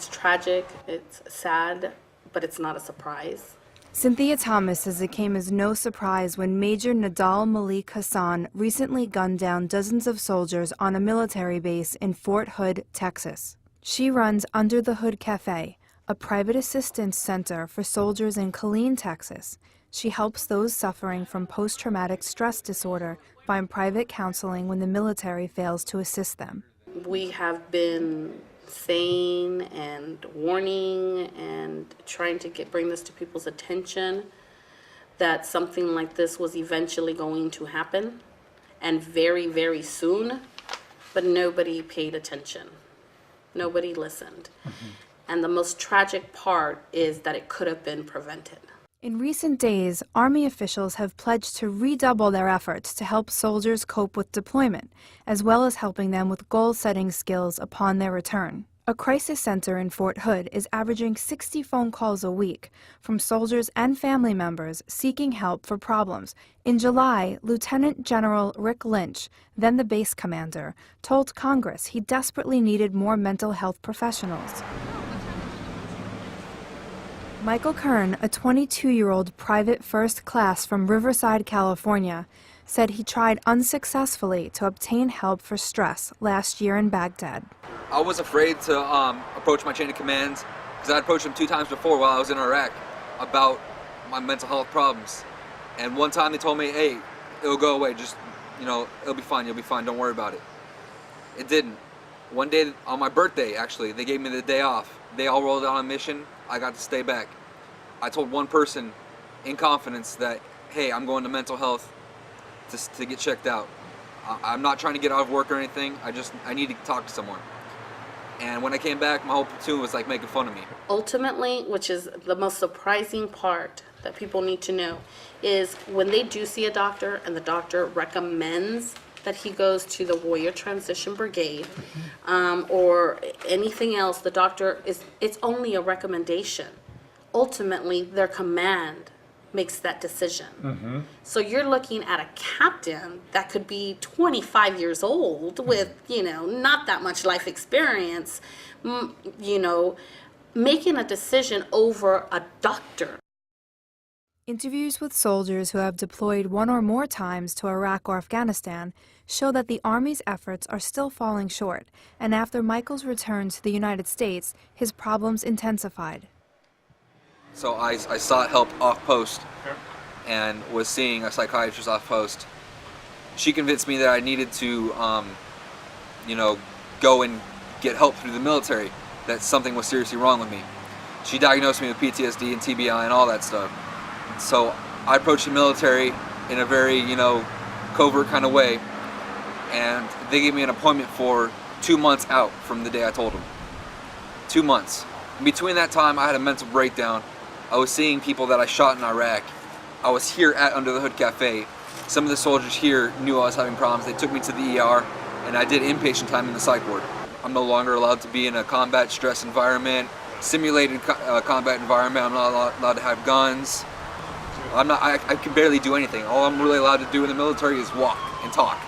It's tragic, it's sad, but it's not a surprise. Cynthia Thomas says it came as no surprise when Major Nadal Malik Hassan recently gunned down dozens of soldiers on a military base in Fort Hood, Texas. She runs Under the Hood Cafe, a private assistance center for soldiers in Killeen, Texas. She helps those suffering from post-traumatic stress disorder find private counseling when the military fails to assist them. We have been saying and warning and trying to bring this to people's attention that something like this was eventually going to happen, and very, very soon, but nobody paid attention. Nobody listened. And the most tragic part is that it could have been prevented. In recent days, Army officials have pledged to redouble their efforts to help soldiers cope with deployment, as well as helping them with goal-setting skills upon their return. A crisis center in Fort Hood is averaging 60 phone calls a week from soldiers and family members seeking help for problems. In July, Lieutenant General Rick Lynch, then the base commander, told Congress he desperately needed more mental health professionals. Michael Kern, a 22-year-old private first class from Riverside, California, said he tried unsuccessfully to obtain help for stress last year in Baghdad. I was afraid to approach my chain of command because I approached them 2 times before while I was in Iraq about my mental health problems. And one time they told me, hey, it'll go away, just, it'll be fine, you'll be fine, don't worry about it. It didn't. One day, on my birthday actually, they gave me the day off. They all rolled out on a mission, I got to stay back. I told one person in confidence that, hey, I'm going to mental health to get checked out. I'm not trying to get out of work or anything, I need to talk to someone. And when I came back, my whole platoon was like making fun of me. Ultimately, which is the most surprising part that people need to know, is when they do see a doctor and the doctor recommends that he goes to the Warrior Transition Brigade or anything else, the doctor it's only a recommendation. Ultimately, their command makes that decision. So you're looking at a captain that could be 25 years old with, not that much life experience, making a decision over a doctor. Interviews with soldiers who have deployed one or more times to Iraq or Afghanistan show that the Army's efforts are still falling short, and after Michael's return to the United States, his problems intensified. So I sought help off post and was seeing a psychiatrist off post. She convinced me that I needed to, go and get help through the military, that something was seriously wrong with me. She diagnosed me with PTSD and TBI and all that stuff. So I approached the military in a very, covert kind of way, and they gave me an appointment for 2 months out from the day I told them. 2 months. In between that time, I had a mental breakdown. I was seeing people that I shot in Iraq. I was here at Under the Hood Cafe. Some of the soldiers here knew I was having problems. They took me to the ER, and I did inpatient time in the psych ward. I'm no longer allowed to be in a combat stress environment, simulated combat environment. I'm not allowed to have guns. I can barely do anything. All I'm really allowed to do in the military is walk and talk.